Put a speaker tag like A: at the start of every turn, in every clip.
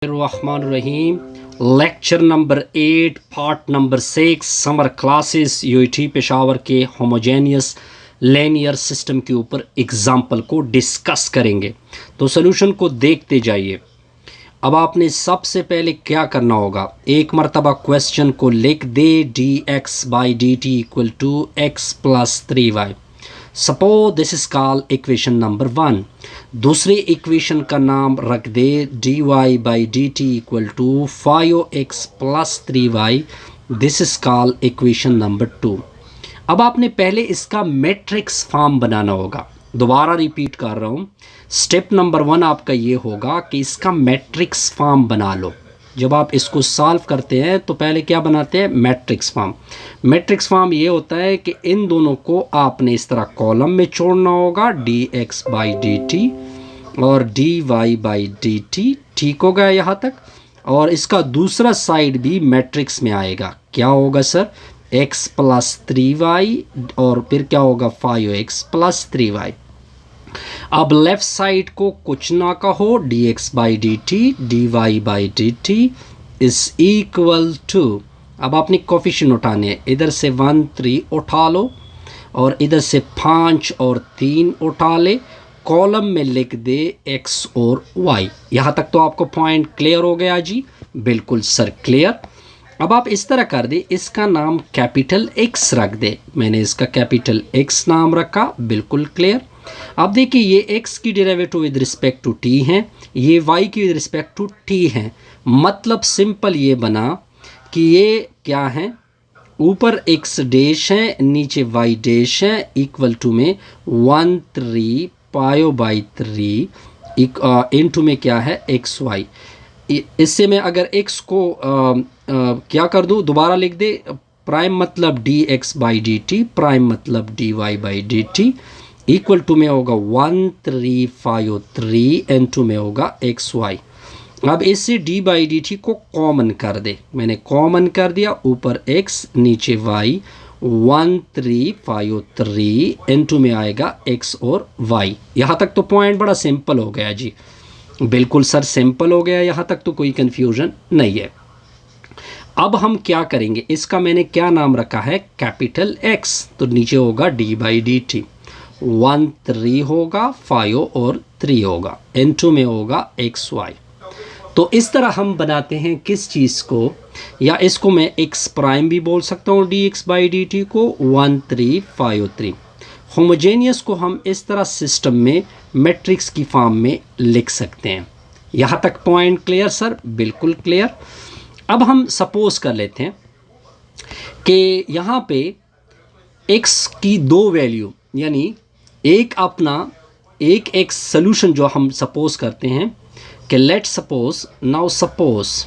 A: बिस्मिल्लाहिर्रहमानिर्रहीम। Lecture number 8 part number 6 summer classes UET Peshawar के homogeneous linear system के ऊपर एग्जाम्पल को डिस्कस करेंगे। तो सोल्यूशन को देखते जाइए। अब आपने सबसे पहले क्या करना होगा, एक मरतबा क्वेश्चन को लिख दे dx/dt equal to x plus 3y। Suppose this is called equation number 1। दूसरी इक्वेशन का नाम रख दे dy/dt equal to 5x plus 3y। This is called equation number 2। अब आपने पहले इसका मैट्रिक्स फॉर्म बनाना होगा। दोबारा रिपीट कर रहा हूँ, स्टेप नंबर 1 आपका ये होगा कि इसका मैट्रिक्स फॉर्म बना लो। जब आप इसको सॉल्व करते हैं तो पहले क्या बनाते हैं, मैट्रिक्स फॉर्म। मैट्रिक्स फॉर्म ये होता है कि इन दोनों को आपने इस तरह कॉलम में छोड़ना होगा, dx/dt और dy/dt। ठीक हो गया यहाँ तक। और इसका दूसरा साइड भी मैट्रिक्स में आएगा। क्या होगा सर, x प्लस 3y और फिर क्या होगा 5x प्लस 3y। अब लेफ्ट साइड को कुछ ना कहो, dx/dt dy/dt is equal to, अब आपने कोफिशिएंट उठाने हैं, इधर से 1 3 उठा लो और इधर से 5 और 3 उठा ले, कॉलम में लिख दे x और y। यहाँ तक तो आपको पॉइंट क्लियर हो गया जी? बिल्कुल सर क्लियर। अब आप इस तरह कर दे, इसका नाम कैपिटल X रख दे। मैंने इसका कैपिटल X नाम रखा, बिल्कुल क्लियर। अब देखिए ये x की derivative with respect to t है, ये y की विद रिस्पेक्ट टू t है। मतलब सिंपल ये बना कि ये क्या है, ऊपर x डैश है, नीचे y डैश है, इक्वल टू में 1 3 π/3 इनटू में क्या है xy। इससे मैं अगर x को क्या कर दूँ, दोबारा लिख दे, प्राइम मतलब dx/dt, प्राइम मतलब dy/dt, इक्वल टू में होगा 1 3 5 3 इनटू में होगा xy। अब इससे d/dt को कॉमन कर दे, मैंने कॉमन कर दिया, ऊपर x नीचे y, 1 3 5 3 इनटू में आएगा x और y। यहाँ तक तो पॉइंट बड़ा सिंपल हो गया जी। बिल्कुल सर सिंपल हो गया, यहाँ तक तो कोई कंफ्यूजन नहीं है। अब हम क्या करेंगे, इसका मैंने क्या नाम रखा है, कैपिटल X। तो नीचे होगा d/dt, 1 3 होगा, 5 और 3 होगा, इनटू में होगा xy। तो इस तरह हम बनाते हैं किस चीज़ को, या इसको मैं x प्राइम भी बोल सकता हूँ, dx/dt को 1 3 5 3। होमोजेनियस को हम इस तरह सिस्टम में मैट्रिक्स की फॉर्म में लिख सकते हैं। यहाँ तक पॉइंट क्लियर सर? बिल्कुल क्लियर। अब हम सपोज कर लेते हैं कि यहाँ पे x की 2 वैल्यू, यानी एक अपना एक x सोल्यूशन जो हम सपोज करते हैं कि लेट सपोज, नाउ सपोज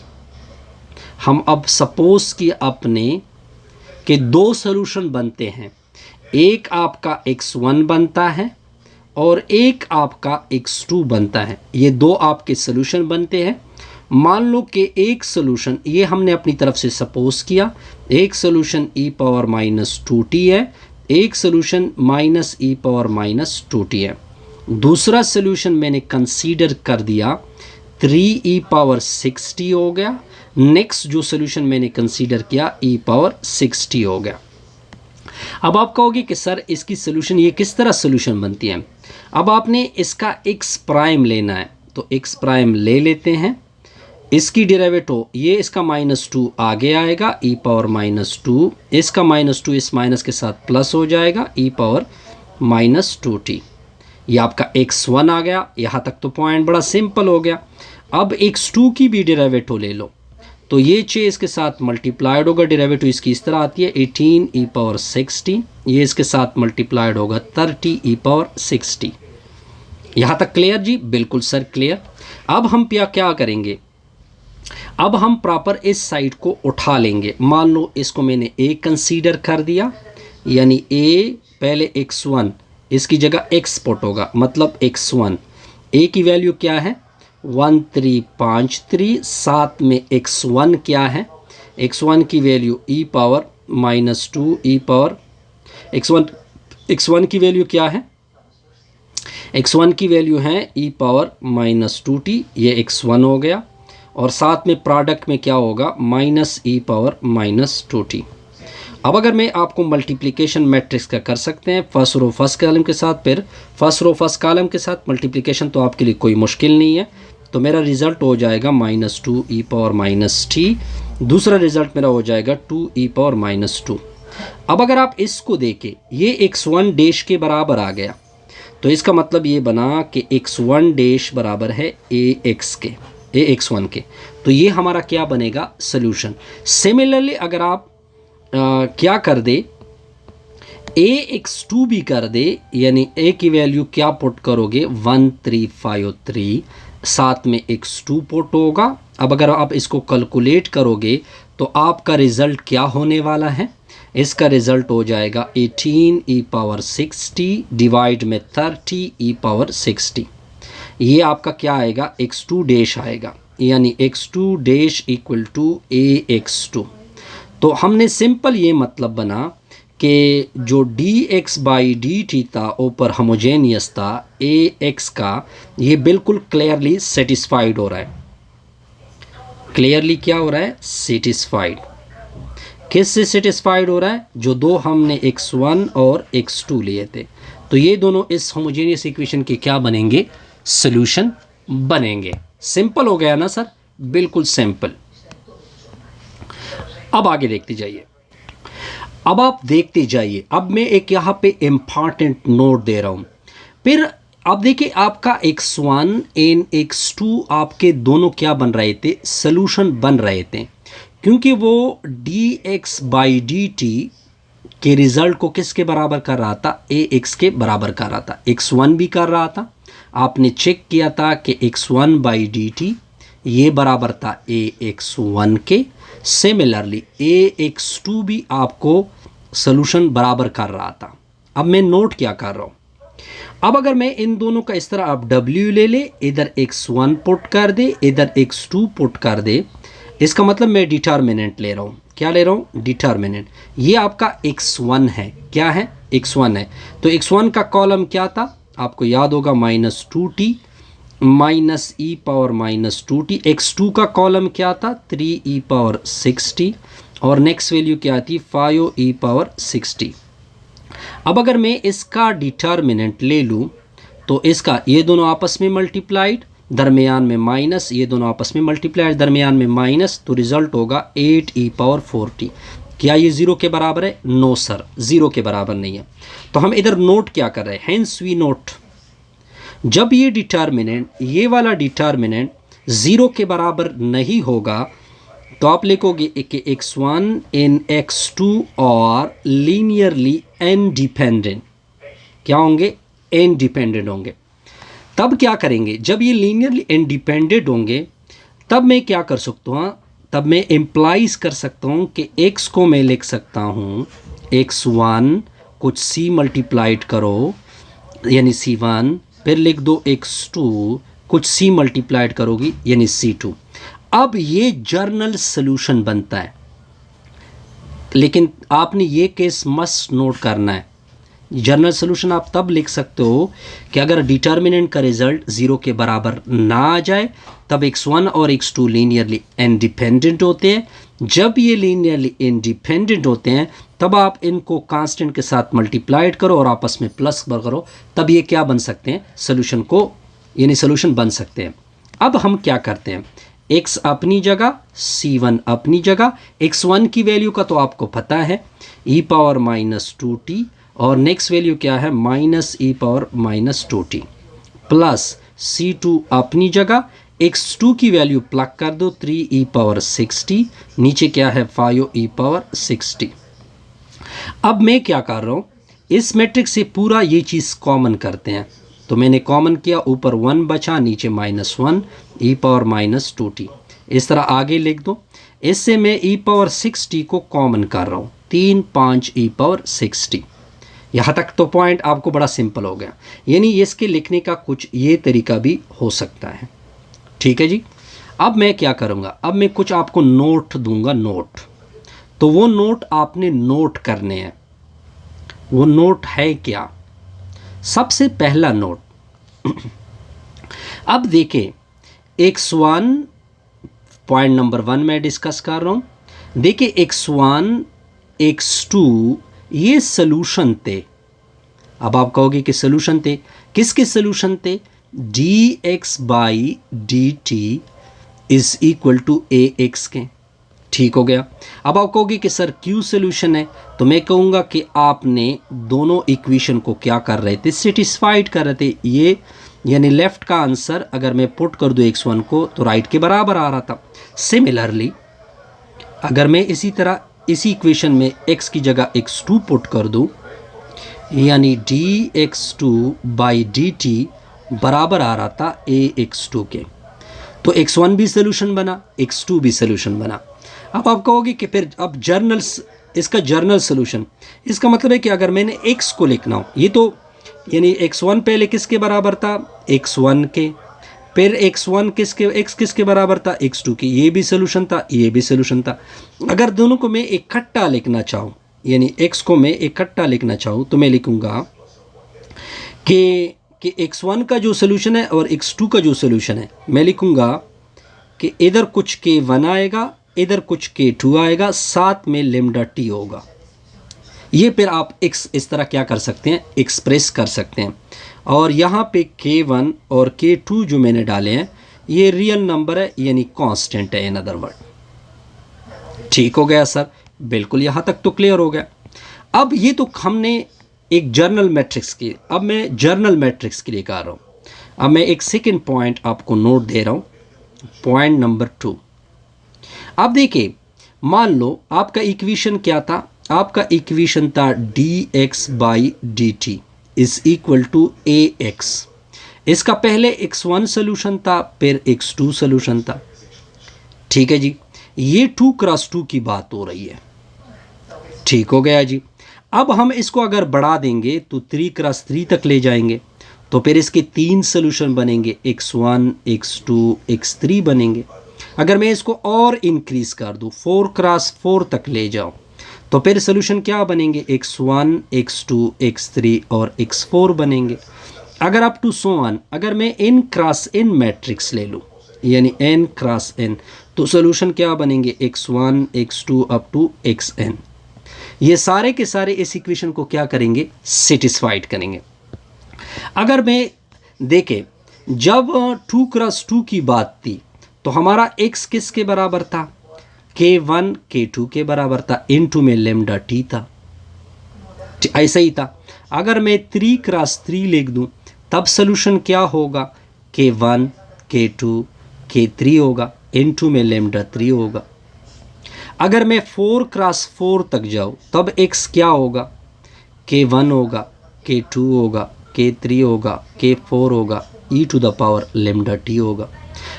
A: हम अब सपोज कि अपने के 2 सोल्यूशन बनते हैं। एक आपका x1 बनता है और एक आपका x2 बनता है। ये 2 आपके सोल्यूशन बनते हैं। मान लो कि एक सोल्यूशन, ये हमने अपनी तरफ से सपोज किया, एक सोल्यूशन e⁻⁻2t है, एक सोल्यूशन -e⁻⁻2t है। दूसरा सोल्यूशन मैंने कंसीडर कर दिया 3e⁻6t हो गया। नेक्स्ट जो सोल्यूशन मैंने कंसीडर किया e⁻6t हो गया। अब आप कहोगे कि सर इसकी सोल्यूशन, ये किस तरह सोल्यूशन बनती है। अब आपने इसका x प्राइम लेना है, तो x प्राइम ले लेते हैं। इसकी डेरिवेटिव, ये इसका -2 आगे आएगा, e⁻⁻2, इसका -2 इस माइनस के साथ प्लस हो जाएगा, e⁻⁻2t। ये आपका x1 आ गया। यहाँ तक तो पॉइंट बड़ा सिंपल हो गया। अब x2 की भी डेरिवेटिव ले लो, तो ये 6 इसके साथ मल्टीप्लाइड होगा, डेरिवेटिव इसकी इस तरह आती है 18e⁻16, ये इसके साथ मल्टीप्लाइड होगा 30e⁻6t। यहाँ तक क्लियर जी? बिल्कुल सर क्लियर। अब हम क्या करेंगे, अब हम प्रॉपर इस साइड को उठा लेंगे। मान लो इसको मैंने a कंसीडर कर दिया, यानी a पहले x1, इसकी जगह x पुट होगा, मतलब x1। a की वैल्यू क्या है 1 3 5 3, साथ में x1 क्या है, x1 की वैल्यू e⁻⁻2 x1 की वैल्यू क्या है, x1 की वैल्यू है e⁻⁻2t, ये x1 हो गया। और साथ में प्रोडक्ट में क्या होगा minus e power minus 2t। अब अगर मैं आपको मल्टीप्लिकेशन मैट्रिक्स का कर सकते हैं फर्स्ट रो फर्स्ट कॉलम के साथ, फिर फर्स्ट रो फर्स्ट कॉलम के साथ मल्टीप्लिकेशन, तो आपके लिए कोई मुश्किल नहीं है। तो मेरा रिज़ल्ट हो जाएगा माइनस 2 ई पावर माइनस टी। दूसरा रिज़ल्ट मेरा हो जाएगा 2 ई पावर माइनस 2। अब अगर आप इसको देखें, ये x1 डैश के बराबर आ गया, तो इसका मतलब ये बना कि x1 डैश बराबर है ax1 के। तो ये हमारा क्या बनेगा सॉल्यूशन। सिमिलरली अगर आप क्या कर दे ax2 भी कर दे, यानी a की वैल्यू क्या पुट करोगे 1353, साथ में x2 पुट होगा। अब अगर आप इसको कैलकुलेट करोगे तो आपका रिज़ल्ट क्या होने वाला है, इसका रिज़ल्ट हो जाएगा 18 ई पावर 60 डिवाइड में 30 ई पावर 60। ये आपका क्या आएगा x2 डैश आएगा, यानी x2 dash equal to ax2। तो हमने सिंपल ये मतलब बना कि जो dx बाई dt था ऊपर होमोजेनियस था ax का, ये बिल्कुल क्लियरली सेटिस्फाइड हो रहा है। क्लियरली क्या हो रहा है सेटिस्फाइड। किस से सेटिस्फाइड हो रहा है, जो दो हमने x1 और x2 लिए थे। तो ये दोनों इस होमोजेनियस इक्वेशन के क्या बनेंगे सॉल्यूशन बनेंगे। सिंपल हो गया ना सर, बिल्कुल सिंपल। अब आगे देखते जाइए, अब आप देखते जाइए। अब मैं एक यहाँ पे इम्पॉर्टेंट नोट दे रहा हूँ। फिर अब देखिए आपका x1 एंड x2 आपके दोनों क्या बन रहे थे सॉल्यूशन बन रहे थे, क्योंकि वो dx बाई dt के रिज़ल्ट को किसके बराबर कर रहा था ax के बराबर कर रहा था। x1 भी कर रहा था, आपने चेक किया था कि x1 बाई dt ये बराबर था ax1 के। सिमिलरली ax2 भी आपको सॉल्यूशन बराबर कर रहा था। अब मैं नोट क्या कर रहा हूँ, अब अगर मैं इन दोनों का इस तरह आप w ले ले, इधर x1 पुट कर दे, इधर x2 पुट कर दे, इसका मतलब मैं डिटर्मिनेंट ले रहा हूँ। क्या ले रहा हूँ डिटर्मिनेंट। ये आपका x1 है, क्या है x1 है। तो x1 का कॉलम क्या था आपको याद होगा minus 2t minus e power minus 2t। x2 का कॉलम क्या था 3 ई पावर 60 और नेक्स्ट वैल्यू क्या थी 5 ई पावर 60। अब अगर मैं इसका डिटर्मिनेंट ले लूँ तो इसका ये दोनों आपस में मल्टीप्लाइड दरमियान में माइनस, ये दोनों आपस में मल्टीप्लाइड दरमियान में माइनस, तो रिज़ल्ट होगा 8 ई पावर 40। क्या ये ज़ीरो के बराबर है? नो सर, ज़ीरो के बराबर नहीं है। तो हम इधर नोट क्या कर रहे हैं, हेंस वी नोट जब ये डिटर्मिनेंट ये वाला डिटर्मिनेंट ज़ीरो के बराबर नहीं होगा तो आप लिखोगे कि x1 इन x2 और लीनियरली इंडिपेंडेंट क्या होंगे इंडिपेंडेंट होंगे। तब क्या करेंगे जब ये लीनियरली इंडिपेंडेंट होंगे तब मैं क्या कर सकता हूँ, तब मैं इम्प्लाइज कर सकता हूँ कि x को मैं लिख सकता हूँ x1 कुछ c मल्टीप्लाइड करो यानी c1, फिर लिख दो x2 कुछ c मल्टीप्लाइड करोगी यानी c2। अब ये जर्नल सॉल्यूशन बनता है, लेकिन आपने ये केस मस्ट नोट करना है। जर्नल सॉल्यूशन आप तब लिख सकते हो कि अगर डिटर्मिनेंट का रिजल्ट ज़ीरो के बराबर ना आ जाए, तब x1 और x2 लीनियरली इंडिपेंडेंट होते हैं। जब ये लीनियरली इंडिपेंडेंट होते हैं तब आप इनको कांस्टेंट के साथ मल्टीप्लाइड करो और आपस में प्लस करो, तब ये क्या बन सकते हैं सॉल्यूशन को यानी सॉल्यूशन बन सकते हैं। अब हम क्या करते हैं, x अपनी जगह c1 अपनी जगह, x1 की वैल्यू का तो आपको पता है e पावर माइनस 2t और नेक्स्ट वैल्यू क्या है minus e power minus 2t plus c2 अपनी जगह, x2 की वैल्यू प्लग कर दो 3 ई पावर 60, नीचे क्या है 5 ई पावर 60। अब मैं क्या कर रहा हूँ, इस मैट्रिक्स से पूरा ये चीज़ कॉमन करते हैं। तो मैंने कॉमन किया, ऊपर 1 बचा, नीचे -1 ई पावर माइनस 2t। इस तरह आगे लिख दो। इससे मैं ई पावर 60 को कॉमन कर रहा हूँ, 3 5 ई पावर 60। यहाँ तक तो पॉइंट आपको बड़ा सिंपल हो गया, यानी इसके लिखने का कुछ ये तरीका भी हो सकता है। ठीक है जी। अब मैं क्या करूँगा, अब मैं कुछ आपको नोट दूंगा, नोट। तो वो नोट आपने नोट करने हैं। वो नोट है क्या, सबसे पहला नोट अब देखें x1 पॉइंट नंबर 1 मैं डिस्कस कर रहा हूँ। देखिए x1 x2 ये सोल्यूशन थे। अब आप कहोगे कि सोल्यूशन थे, किसके सोल्यूशन थे? dx by dt is equal to ax के। ठीक हो गया। अब आप कहोगे कि सर क्यों सोल्यूशन है, तो मैं कहूँगा कि आपने दोनों इक्वेशन को क्या कर रहे थे? सेटिस्फाइड कर रहे थे। ये यानी लेफ्ट का आंसर अगर मैं पुट कर दूँ x1 को तो राइट के बराबर आ रहा था। सिमिलरली अगर मैं इसी तरह इसी इक्वेशन में x की जगह x2 पुट कर दूँ, यानी dx2 बाई dt बराबर आ रहा था ax2 के, तो x1 भी सोल्यूशन बना, x2 भी सोल्यूशन बना। अब आप कहोगे कि फिर अब इसका जर्नल सोल्यूशन, इसका मतलब है कि अगर मैंने x को लिखना हो, ये तो यानी x1 पहले किसके बराबर था? x1 के, फिर x1 किसके बराबर था? x2 के। ये भी सोल्यूशन था, ये भी सोल्यूशन था। अगर दोनों को मैं इकट्ठा लिखना चाहूँ, यानी x को मैं इकट्ठा लिखना चाहूँ, तो मैं लिखूँगा कि x1 का जो सोल्यूशन है और x2 का जो सोल्यूशन है, मैं लिखूँगा कि इधर कुछ k1 आएगा, इधर कुछ k2 आएगा, साथ में लेमडा t होगा। ये फिर आप x इस तरह क्या कर सकते हैं? एक्सप्रेस कर सकते हैं। और यहाँ पे k1 और k2 जो मैंने डाले हैं ये रियल नंबर है, यानी कांस्टेंट है इन अदर वर्ड। ठीक हो गया सर? बिल्कुल, यहाँ तक तो क्लियर हो गया। अब ये तो हमने एक जर्नल मैट्रिक्स की, अब मैं जर्नल मैट्रिक्स के लिए कह रहा हूँ। अब मैं एक सेकेंड पॉइंट आपको नोट दे रहा हूँ, पॉइंट नंबर 2। अब देखिए, मान लो आपका इक्वेशन क्या था? आपका इक्वेशन था dx by dt is equal to ax। इसका पहले x1 सोल्यूशन था, फिर x2 सोल्यूशन था। ठीक है जी, ये 2 क्रॉस 2 की बात हो रही है। ठीक हो गया जी। अब हम इसको अगर बढ़ा देंगे तो 3 क्रॉस 3 तक ले जाएंगे, तो फिर इसके 3 सोल्यूशन बनेंगे, x1 x2 x3 बनेंगे। अगर मैं इसको और इंक्रीज कर दूं, 4 क्रॉस 4 तक ले जाऊं, तो फिर सोल्यूशन क्या बनेंगे? x1 x2 x3 और x4 बनेंगे। अगर अप टू सो ऑन, अगर मैं n क्रॉस n मैट्रिक्स ले लूँ, यानी n क्रॉस n, तो सोल्यूशन क्या बनेंगे? x1 x2 up to xn। ये सारे के सारे इस इक्वेशन को क्या करेंगे? सेटिस्फाइड करेंगे। अगर मैं देखें, जब 2 क्रॉस 2 की बात थी तो हमारा x किसके बराबर था? k1 k2 के बराबर था, इनटू में लेमडा t था। ऐसा ही था। अगर मैं 3 क्रॉस 3 लिख दूं, तब सोल्यूशन क्या होगा? k1 k2 k3 होगा, इनटू में लेमडा 3 होगा। अगर मैं 4 क्रॉस 4 तक जाऊं, तब x क्या होगा? k1 होगा, k2 होगा, k3 होगा, k4 होगा, e to the power lambda t होगा।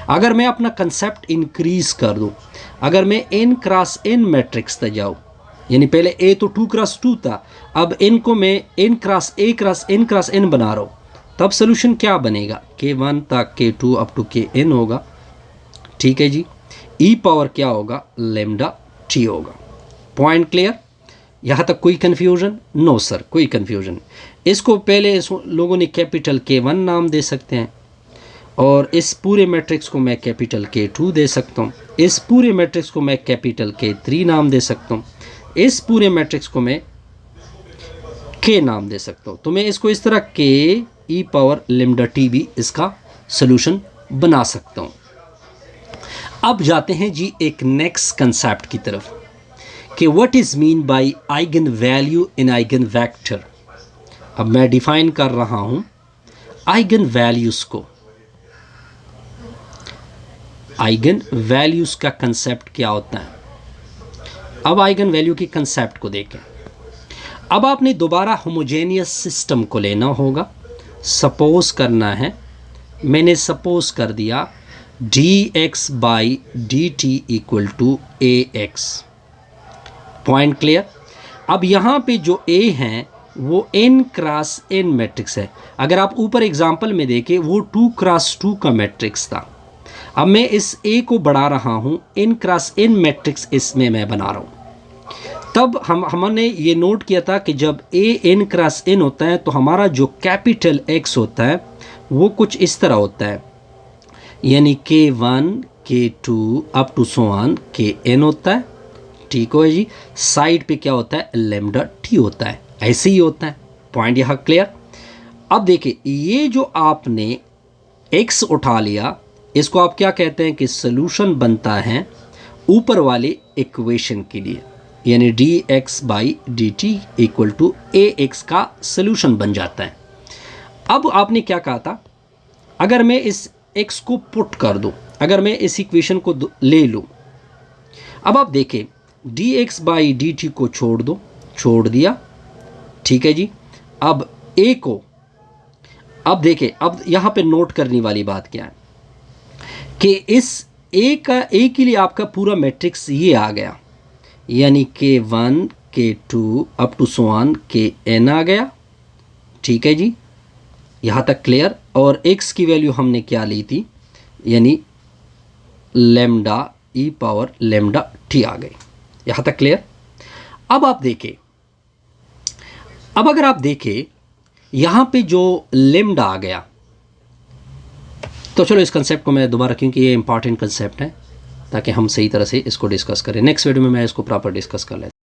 A: अगर मैं अपना कंसेप्ट इंक्रीज कर दूं, अगर मैं n क्रॉस n मैट्रिक्स तक जाऊं, यानी पहले a तो 2 क्रॉस 2 था, अब n को मैं n cross n cross n बना रहा हूं, तब सोल्यूशन क्या बनेगा? k1 तक k2 अप टू kn होगा। ठीक है जी, e पावर क्या होगा? लेमडा t होगा। Point clear? यहाँ तक कोई कन्फ्यूजन? नो सर, कोई कन्फ्यूजन। इसको पहले लोगों ने कैपिटल K1 नाम दे सकते हैं, और इस पूरे मैट्रिक्स को मैं कैपिटल K2 दे सकता हूँ, इस पूरे मैट्रिक्स को मैं कैपिटल K3 नाम दे सकता हूँ, इस पूरे मैट्रिक्स को मैं K नाम दे सकता हूँ। तो मैं इसको इस तरह K e power lambda t भी इसका सोल्यूशन बना सकता हूँ। अब जाते हैं जी एक नेक्स्ट कंसेप्ट की तरफ कि what is mean by eigen value in eigen vector. अब मैं डिफाइन कर रहा हूँ आइगन वैल्यूज़ को। आइगन वैल्यूज़ का कंसेप्ट क्या होता है? अब आइगन वैल्यू की कंसेप्ट को देखें। अब आपने दोबारा होमोजेनियस सिस्टम को लेना होगा। सपोज करना है, मैंने सपोज कर दिया dx by dt equal to ax। Point clear? अब यहाँ पे जो a हैं वो n क्रॉस n मैट्रिक्स है। अगर आप ऊपर एग्जाम्पल में देखें, वो 2 क्रॉस 2 का मैट्रिक्स था। अब मैं इस a को बढ़ा रहा हूँ, n क्रॉस n मैट्रिक्स इसमें मैं बना रहा हूँ। तब हमने ये नोट किया था कि जब a n क्रॉस n होता है तो हमारा जो कैपिटल X होता है वो कुछ इस तरह होता है, यानी K1 K2 up to so on Kn होता है, ठीक है जी। साइड पे क्या होता है, लेमडा टी होता है, ऐसे ही होता है। पॉइंट यहाँ क्लियर। अब देखिए ये जो आपने x उठा लिया, इसको आप क्या कहते हैं कि सोल्यूशन बनता है ऊपर वाले इक्वेशन के लिए, यानी dx/dt इक्वल टू ax का सोल्यूशन बन जाता है। अब आपने क्या कहा था, अगर मैं इस x को पुट कर दूं, अगर मैं इस इक्वेशन को ले लूं, अब आप देखें dx/dt को छोड़ दो, छोड़ दिया, ठीक है जी। अब a को, अब देखें, अब यहाँ पे नोट करने वाली बात क्या है कि इस a के लिए आपका पूरा मैट्रिक्स ये आ गया, यानी K1 K2 up to so on Kn आ गया, ठीक है जी। यहाँ तक क्लियर। और x की वैल्यू हमने क्या ली थी, यानी lambda e power lambda t आ गई। यहाँ तक क्लियर। अब आप देखें, अब अगर आप देखें यहाँ पे जो लेमडा आ गया, तो चलो इस कंसेप्ट को मैं दोबारा, क्योंकि ये इंपॉर्टेंट कंसेप्ट है, ताकि हम सही तरह से इसको डिस्कस करें। नेक्स्ट वीडियो में मैं इसको प्रॉपर डिस्कस कर लेता हूँ।